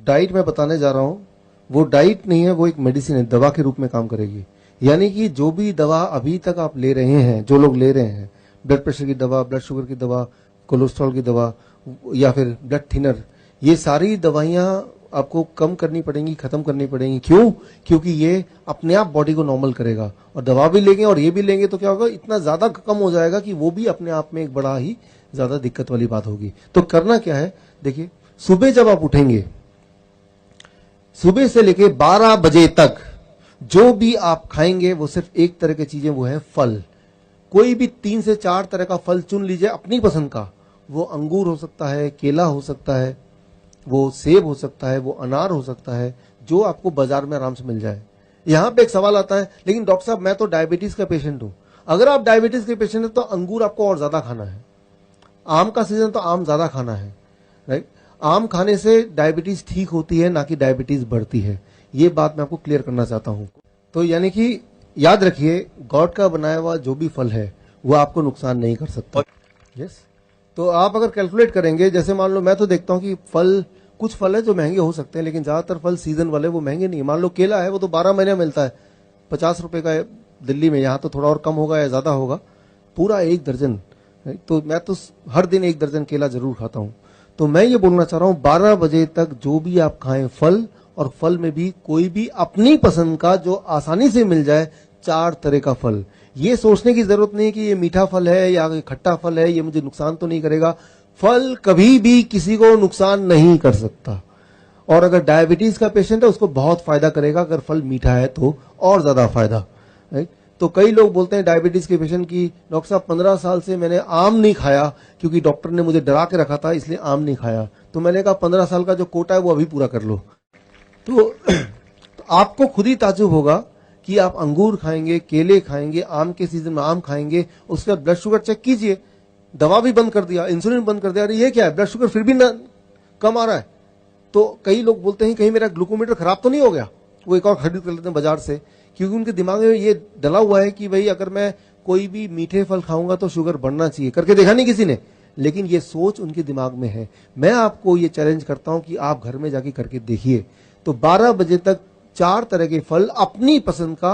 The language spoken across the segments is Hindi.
डाइट मैं बताने जा रहा हूं, वो डाइट नहीं है, वो एक मेडिसिन है, दवा के रूप में काम करेगी। यानी कि जो भी दवा अभी तक आप ले रहे हैं, जो लोग ले रहे हैं, ब्लड प्रेशर की दवा, ब्लड शुगर की दवा, कोलेस्ट्रॉल की दवा या फिर ब्लड थिनर, ये सारी दवाइयां आपको कम करनी पड़ेंगी, खत्म करनी पड़ेंगी। क्यों? क्योंकि ये अपने आप बॉडी को नॉर्मल करेगा। और दवा भी लेंगे और ये भी लेंगे तो क्या होगा, इतना ज्यादा कम हो जाएगा कि वो भी अपने आप में एक बड़ा ही ज्यादा दिक्कत वाली बात होगी। तो करना क्या है, देखिए, सुबह जब आप उठेंगे, सुबह से लेके 12 बजे तक जो भी आप खाएंगे वो सिर्फ एक तरह की चीजें, वो है फल। कोई भी 3 से 4 तरह का फल चुन लीजिए अपनी पसंद का। वो अंगूर हो सकता है, केला हो सकता है, वो सेब हो सकता है, वो अनार हो सकता है, जो आपको बाजार में आराम से मिल जाए। यहां पे एक सवाल आता है, लेकिन डॉक्टर साहब मैं तो डायबिटीज का पेशेंट हूं। अगर आप डायबिटीज के पेशेंट हैं तो अंगूर आपको और ज्यादा खाना है। आम का सीजन तो आम ज्यादा खाना है, राइट। आम खाने से डायबिटीज ठीक होती है, ना कि डायबिटीज बढ़ती है। ये बात मैं आपको क्लियर करना चाहता हूं। तो यानी कि याद रखिए, गॉड का बनाया हुआ जो भी फल है वो आपको नुकसान नहीं कर सकता। यस। तो आप अगर कैलकुलेट करेंगे, जैसे मान लो, मैं तो देखता हूं कि फल, कुछ फल है जो महंगे हो सकते हैं, लेकिन ज्यादातर फल सीजन वाले वो महंगे नहीं है। मान लो केला है, वो तो 12 महीने मिलता है, 50 रुपए का है दिल्ली में। यहाँ तो थोड़ा और कम होगा या ज्यादा होगा, पूरा 1 दर्जन। तो मैं तो हर दिन 1 दर्जन केला जरूर खाता हूं। तो मैं ये बोलना चाह रहा हूं, 12 बजे तक जो भी आप खाएं फल, और फल में भी कोई भी अपनी पसंद का जो आसानी से मिल जाए, 4 तरह का फल। ये सोचने की जरूरत नहीं कि ये मीठा फल है या खट्टा फल है, ये मुझे नुकसान तो नहीं करेगा। फल कभी भी किसी को नुकसान नहीं कर सकता। और अगर डायबिटीज का पेशेंट है उसको बहुत फायदा करेगा, अगर फल मीठा है तो और ज्यादा फायदा, राइट। तो कई लोग बोलते हैं डायबिटीज के पेशेंट की, डॉक्टर साहब 15 साल से मैंने आम नहीं खाया क्योंकि डॉक्टर ने मुझे डरा के रखा था, इसलिए आम नहीं खाया। तो मैंने कहा 15 साल का जो कोटा है वो अभी पूरा कर लो। तो आपको खुद ही ताज्जुब होगा कि आप अंगूर खाएंगे, केले खाएंगे, आम के सीजन में आम खाएंगे, उसके बाद ब्लड शुगर चेक कीजिए, दवा भी बंद कर दिया, इंसुलिन बंद कर दिया, अरे ये क्या है, ब्लड शुगर फिर भी ना कम आ रहा है। तो कई लोग बोलते हैं कहीं मेरा ग्लूकोमीटर खराब तो नहीं हो गया, वो एक और खरीद कर लेते हैं बाजार से, क्योंकि उनके दिमाग में ये डला हुआ है कि भाई अगर मैं कोई भी मीठे फल खाऊंगा तो शुगर बढ़ना चाहिए। करके देखा नहीं किसी ने, लेकिन ये सोच उनके दिमाग में है। मैं आपको ये चैलेंज करता हूं कि आप घर में जाके करके देखिए। तो 12 बजे तक 4 तरह के फल अपनी पसंद का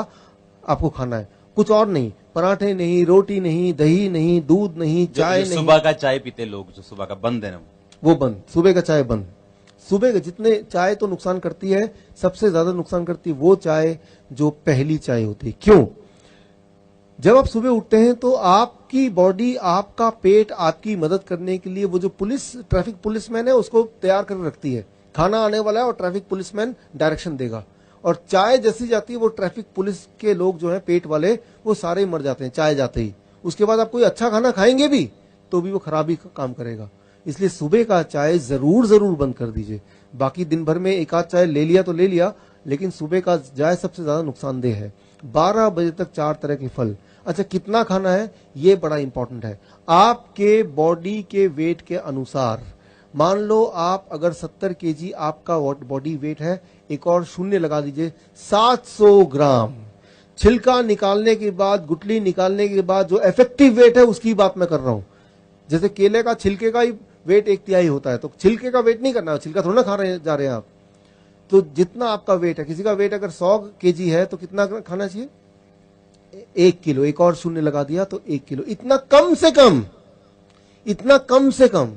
आपको खाना है, कुछ और नहीं। पराठे नहीं, रोटी नहीं, दही नहीं, दूध नहीं, चाय नहीं। सुबह का चाय पीते लोग, जो सुबह का बंद है ना, वो बंद। सुबह का चाय बंद। सुबह के जितने चाय तो नुकसान करती है, सबसे ज्यादा नुकसान करती है वो चाय जो पहली चाय होती है। क्यों? जब आप सुबह उठते हैं तो आपकी बॉडी, आपका पेट आपकी मदद करने के लिए वो जो ट्रैफिक पुलिसमैन है उसको तैयार कर रखती है। खाना आने वाला है और ट्रैफिक पुलिसमैन डायरेक्शन देगा। और चाय जैसी जाती है, वो ट्रैफिक पुलिस के लोग जो है पेट वाले, वो सारे मर जाते हैं चाय जाते ही। उसके बाद आप कोई अच्छा खाना खाएंगे भी तो भी वो खराबी काम करेगा। इसलिए सुबह का चाय जरूर बंद कर दीजिए। बाकी दिन भर में एक आध चाय ले लिया तो ले लिया, लेकिन सुबह का चाय सबसे ज्यादा नुकसानदेह है। 12 बजे तक 4 तरह के फल। अच्छा, कितना खाना है ये बड़ा इंपॉर्टेंट है। आपके बॉडी के वेट के अनुसार, मान लो आप अगर 70 केजी आपका बॉडी वेट है, एक और शून्य लगा दीजिए, 700 ग्राम। छिलका निकालने के बाद, गुठली निकालने के बाद जो इफेक्टिव वेट है उसकी बात मैं कर रहा हूं। जैसे केले का छिलके का ही वेट 1/3 होता है, तो छिलके का वेट नहीं करना, छिलका थोड़ा ना खा रहे जा रहे हैं आप। तो जितना आपका वेट है, किसी का वेट अगर 100 केजी है तो कितना खाना चाहिए? 1 किलो। एक और शून्य लगा दिया तो 1 किलो। इतना कम से कम, इतना कम से कम।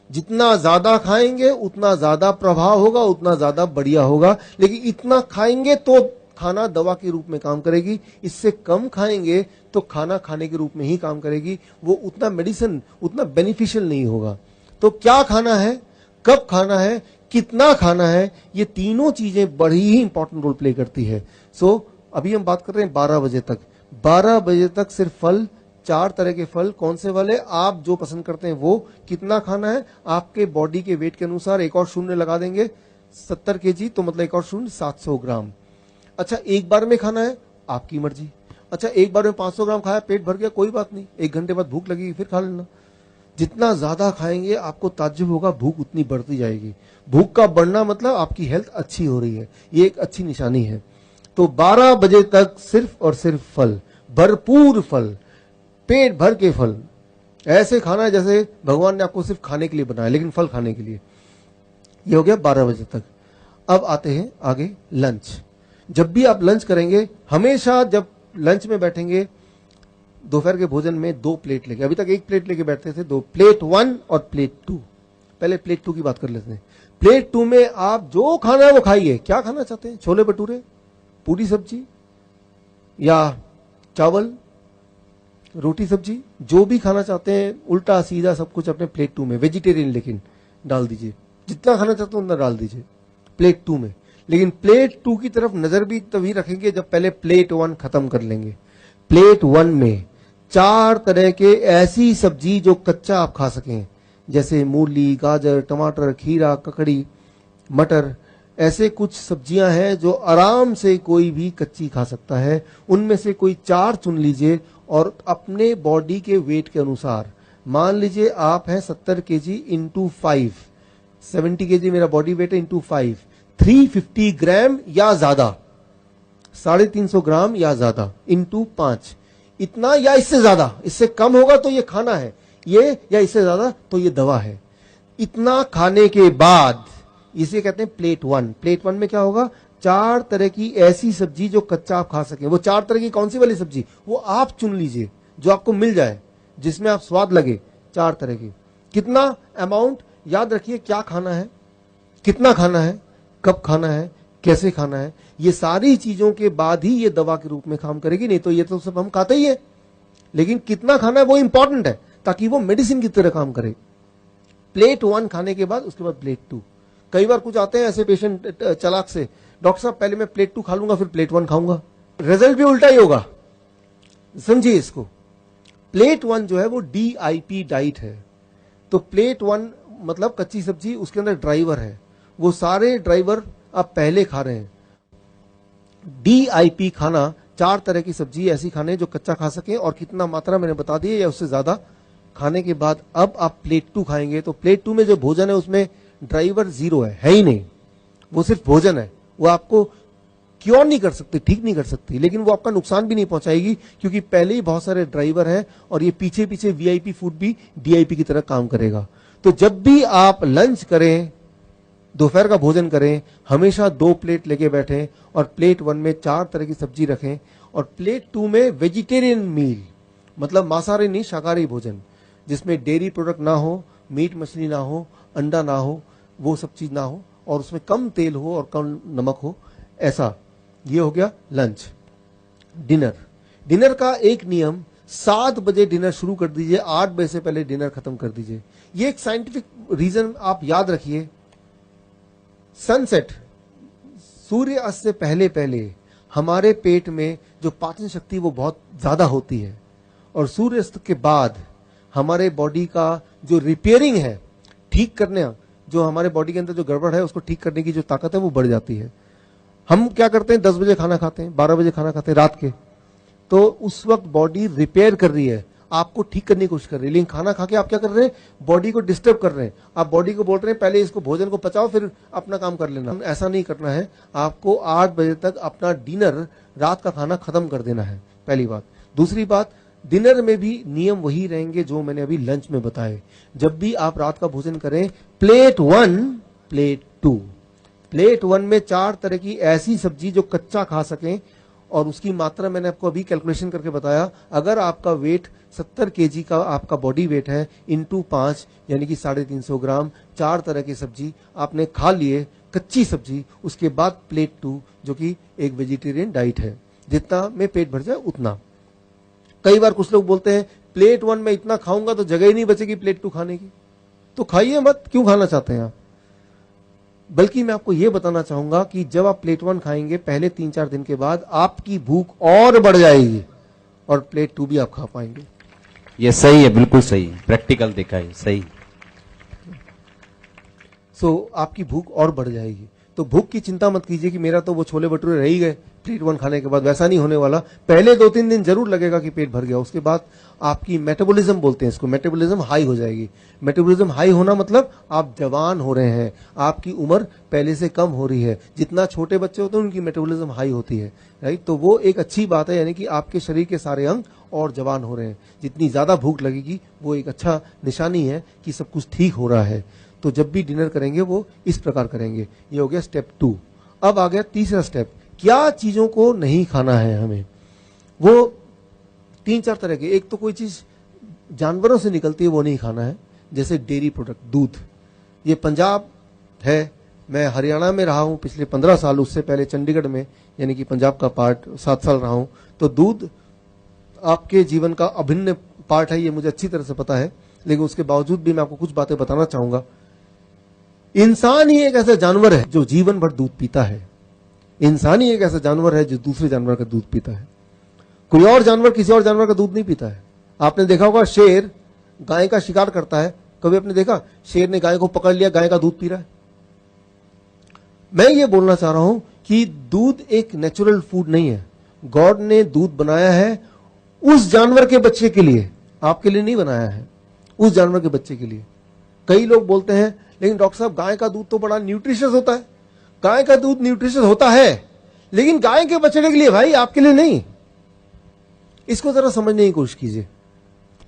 जितना ज्यादा खाएंगे उतना ज्यादा प्रभाव होगा, उतना ज्यादा बढ़िया होगा। लेकिन इतना खाएंगे तो खाना दवा के रूप में काम करेगी, इससे कम खाएंगे तो खाना खाने के रूप में ही काम करेगी, वो उतना मेडिसिन, उतना बेनिफिशियल नहीं होगा। तो क्या खाना है, कब खाना है, कितना खाना है, ये तीनों चीजें बड़ी ही इंपॉर्टेंट रोल प्ले करती है। सो अभी हम बात कर रहे हैं 12 बजे तक। 12 बजे तक सिर्फ फल, 4 तरह के फल। कौन से वाले? आप जो पसंद करते हैं वो। कितना खाना है? आपके बॉडी के वेट के अनुसार एक और शून्य लगा देंगे। 70 केजी तो मतलब एक और शून्य 700 ग्राम। अच्छा, एक बार में खाना है, आपकी मर्जी। अच्छा, एक बार में 500 ग्राम खाया, पेट भर गया, कोई बात नहीं, 1 घंटे बाद भूख लगेगी फिर खा लेना। जितना ज्यादा खाएंगे आपको ताज्जुब होगा, भूख उतनी बढ़ती जाएगी। भूख का बढ़ना मतलब आपकी हेल्थ अच्छी हो रही है, ये एक अच्छी निशानी है। तो 12 बजे तक सिर्फ और सिर्फ फल, भरपूर फल, पेट भर के फल। ऐसे खाना है जैसे भगवान ने आपको सिर्फ खाने के लिए बनाया, लेकिन फल खाने के लिए। ये हो गया 12 बजे तक। अब आते हैं आगे लंच। जब भी आप लंच करेंगे, हमेशा जब लंच में बैठेंगे, दोपहर के भोजन में 2 प्लेट लेके, अभी तक 1 प्लेट लेके बैठते थे, 2 प्लेट 1 और प्लेट 2। पहले प्लेट 2 की बात कर लेते हैं। प्लेट 2 में आप जो खाना है वो खाइए। क्या खाना चाहते हैं? छोले भटूरे, पूरी सब्जी या चावल, रोटी सब्जी, जो भी खाना चाहते हैं उल्टा सीधा सब कुछ अपने प्लेट 2 में, वेजिटेरियन लेकिन डाल दीजिए। जितना खाना चाहते हो उतना डाल दीजिए प्लेट 2 में। लेकिन प्लेट 2 की तरफ नजर भी तभी रखेंगे जब पहले प्लेट 1 खत्म कर लेंगे। प्लेट 1 में 4 तरह के ऐसी सब्जी जो कच्चा आप खा सकें, जैसे मूली, गाजर, टमाटर, खीरा, ककड़ी, मटर, ऐसे कुछ सब्जियां हैं जो आराम से कोई भी कच्ची खा सकता है। उनमें से कोई 4 चुन लीजिए और अपने बॉडी के वेट के अनुसार, मान लीजिए आप हैं 70 केजी इंटू 5, 70 केजी मेरा बॉडी वेट है इंटू 5, 350 ग्राम या ज्यादा, 350 ग्राम या ज्यादा इंटू 5, इतना या इससे ज्यादा। इससे कम होगा तो ये खाना है, ये या इससे ज्यादा तो ये दवा है। इतना खाने के बाद इसे कहते हैं प्लेट 1। प्लेट 1 में क्या होगा? 4 तरह की ऐसी सब्जी जो कच्चा आप खा सकें। वो 4 तरह की कौन सी वाली सब्जी? वो आप चुन लीजिए जो आपको मिल जाए, जिसमें आप स्वाद लगे। 4 तरह की। कितना अमाउंट याद रखिए, क्या खाना है, कितना खाना है, कब खाना है, कैसे खाना है, ये सारी चीजों के बाद ही ये दवा के रूप में काम करेगी। नहीं तो ये तो सब हम खाते ही है, लेकिन कितना खाना है वो इंपॉर्टेंट है ताकि वो मेडिसिन की तरह काम करे। प्लेट 1 खाने के बाद उसके बाद प्लेट 2। कई बार कुछ आते हैं ऐसे पेशेंट चालाक से, डॉक्टर साहब पहले मैं प्लेट 2 खा लूंगा फिर प्लेट 1 खाऊंगा। रिजल्ट भी उल्टा ही होगा, समझिए इसको। प्लेट 1 जो है वो DIP डाइट है। तो प्लेट 1 मतलब कच्ची सब्जी, उसके अंदर ड्राइवर है, वो सारे ड्राइवर आप पहले खा रहे हैं। DIP खाना 4 तरह की सब्जी ऐसी खाने जो कच्चा खा सके, और कितना मात्रा मैंने बता दी या उससे ज्यादा खाने के बाद अब आप प्लेट 2 खाएंगे। तो प्लेट 2 में जो भोजन है उसमें ड्राइवर 0 है ही नहीं, वो सिर्फ भोजन है। वो आपको क्योर नहीं कर सकती, ठीक नहीं कर सकती, लेकिन वो आपका नुकसान भी नहीं पहुंचाएगी क्योंकि पहले ही बहुत सारे ड्राइवर हैं और ये पीछे पीछे VIP फूड भी DIP की तरह काम करेगा। तो जब भी आप लंच करें, दोपहर का भोजन करें, हमेशा 2 प्लेट लेके बैठें और प्लेट 1 में 4 तरह की सब्जी रखें और प्लेट 2 में वेजिटेरियन मील, मतलब मांसाहारी नहीं शाकाहारी भोजन, जिसमें डेयरी प्रोडक्ट ना हो, मीट मछली ना हो, अंडा ना हो, वो सब चीज ना हो, और उसमें कम तेल हो और कम नमक हो, ऐसा। ये हो गया लंच। डिनर, डिनर का एक नियम, 7 बजे डिनर शुरू कर दीजिए, 8 बजे से पहले डिनर खत्म कर दीजिए। ये एक साइंटिफिक रीजन आप याद रखिए। सनसेट, सूर्य अस्त से पहले पहले हमारे पेट में जो पाचन शक्ति वो बहुत ज्यादा होती है, और सूर्यास्त के बाद हमारे बॉडी का जो रिपेयरिंग है, ठीक करने, जो हमारे बॉडी के अंदर जो गड़बड़ है उसको ठीक करने की जो ताकत है वो बढ़ जाती है। हम क्या करते हैं, 10 बजे खाना खाते हैं, 12 बजे खाना खाते हैं रात के, तो उस वक्त बॉडी रिपेयर कर रही है, आपको ठीक करने की कोशिश कर रही है। लेकिन खाना खा के आप क्या कर रहे हैं, बॉडी को डिस्टर्ब कर रहे हैं। आप बॉडी को बोल रहे हैं पहले इसको भोजन को पचाओ फिर अपना काम कर लेना। ऐसा नहीं करना है, आपको 8 बजे तक अपना डिनर, रात का खाना खत्म कर देना है, पहली बात। दूसरी बात, डिनर में भी नियम वही रहेंगे जो मैंने अभी लंच में बताए। जब भी आप रात का भोजन करें, प्लेट 1, प्लेट 2, प्लेट 1 में 4 तरह की ऐसी सब्जी जो कच्चा खा सकें, और उसकी मात्रा मैंने आपको अभी कैलकुलेशन करके बताया। अगर आपका वेट 70 केजी का आपका बॉडी वेट है, इंटू 5 यानी कि 350 ग्राम, 4 तरह की सब्जी आपने खा लिए, कच्ची सब्जी, उसके बाद प्लेट 2 जो कि एक वेजिटेरियन डाइट है, जितना में पेट भर जाए उतना। कई बार कुछ लोग बोलते हैं प्लेट 1 में इतना खाऊंगा तो जगह ही नहीं बचेगी प्लेट 2 खाने की, तो खाइए मत, क्यों खाना चाहते हैं आप। बल्कि मैं आपको यह बताना चाहूंगा कि जब आप प्लेट 1 खाएंगे, पहले 3-4 दिन के बाद आपकी भूख और बढ़ जाएगी और प्लेट 2 भी आप खा पाएंगे। ये सही है, बिल्कुल सही है, प्रैक्टिकल देखा है, सही। आपकी भूख और बढ़ जाएगी। तो भूख की चिंता मत कीजिए कि मेरा तो वो छोले भटूरे रह ही गए प्लेट 1 खाने के बाद, वैसा नहीं होने वाला। पहले 2-3 दिन जरूर लगेगा कि पेट भर गया, उसके बाद आपकी मेटाबॉलिज्म बोलते हैं इसको, मेटाबॉलिज्म हाई हो जाएगी। मेटाबॉलिज्म हाई होना मतलब आप जवान हो रहे हैं, आपकी उम्र पहले से कम हो रही है। जितना छोटे बच्चे होते हैं उनकी मेटाबॉलिज्म हाई होती है, राइट। तो वो एक अच्छी बात है, यानी कि आपके शरीर के सारे अंग और जवान हो रहे हैं। जितनी ज्यादा भूख लगेगी वो एक अच्छा निशानी है कि सब कुछ ठीक हो रहा है। तो जब भी डिनर करेंगे वो इस प्रकार करेंगे। ये हो गया स्टेप 2। अब आ गया तीसरा स्टेप, क्या चीजों को नहीं खाना है हमें। वो 3-4 तरह के, एक तो कोई चीज जानवरों से निकलती है वो नहीं खाना है, जैसे डेयरी प्रोडक्ट, दूध। ये पंजाब है, मैं हरियाणा में रहा हूं पिछले 15 साल, उससे पहले चंडीगढ़ में यानी कि पंजाब का पार्ट 7 साल रहा हूं। तो दूध आपके जीवन का अभिन्न पार्ट है, ये मुझे अच्छी तरह से पता है, लेकिन उसके बावजूद भी मैं आपको कुछ बातें बताना चाहूंगा। इंसान ही एक ऐसा जानवर है जो जीवन भर दूध पीता है। इंसान ही एक ऐसा जानवर है जो दूसरे जानवर का दूध पीता है। कोई और जानवर किसी और जानवर का दूध नहीं पीता है। आपने देखा होगा शेर गाय का शिकार करता है, कभी आपने देखा शेर ने गाय को पकड़ लिया, गाय का दूध पी रहा है? मैं ये बोलना चाह रहा हूं कि दूध एक नेचुरल फूड नहीं है। गॉड ने दूध बनाया है उस जानवर के बच्चे के लिए, आपके लिए नहीं बनाया है, उस जानवर के बच्चे के लिए। कई लोग बोलते हैं लेकिन डॉक्टर साहब गाय का दूध तो बड़ा न्यूट्रिशियस होता है। गाय का दूध न्यूट्रिशियस होता है, लेकिन गाय के बच्चे के लिए भाई, आपके लिए नहीं। इसको जरा समझने की कोशिश कीजिए,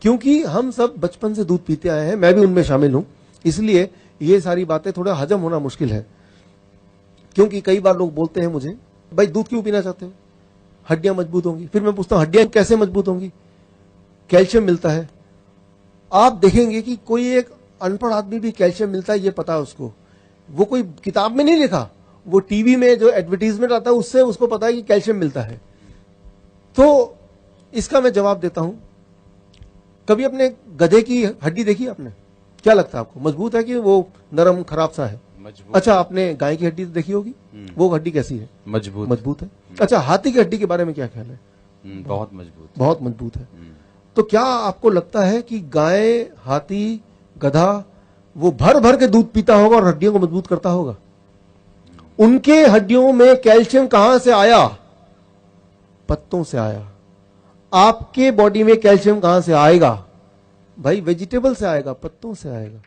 क्योंकि हम सब बचपन से दूध पीते आए हैं, मैं भी उनमें शामिल हूं, इसलिए ये सारी बातें थोड़ा हजम होना मुश्किल है। क्योंकि कई बार लोग बोलते हैं मुझे, भाई दूध क्यों पीना चाहते हो, हड्डियां मजबूत होंगी। फिर मैं पूछता हूं हड्डियां कैसे मजबूत होंगी? कैल्शियम मिलता है। आप देखेंगे कि कोई एक अनपढ़ आदमी भी कैल्शियम मिलता है ये पता है उसको, वो कोई किताब में नहीं लिखा, वो टीवी में जो एडवर्टीजमेंट आता है उससे उसको पता है कि कैल्शियम मिलता है। तो इसका मैं जवाब देता हूं, कभी अपने गधे की हड्डी देखी आपने? क्या लगता है आपको, मजबूत है कि वो नरम खराब सा है? मजबूत। अच्छा, आपने गाय की हड्डी तो देखी होगी, वो हड्डी कैसी है? मजबूत। मजबूत है। अच्छा, हाथी की हड्डी के बारे में क्या ख्याल है? बहुत मजबूत। बहुत मजबूत है। तो क्या आपको लगता है कि गाय, हाथी, गधा वो भर भर के दूध पीता होगा और हड्डियों को मजबूत करता होगा? उनके हड्डियों में कैल्शियम कहां से आया? पत्तों से आया। आपके बॉडी में कैल्शियम कहां से आएगा? भाई वेजिटेबल से आएगा, पत्तों से आएगा।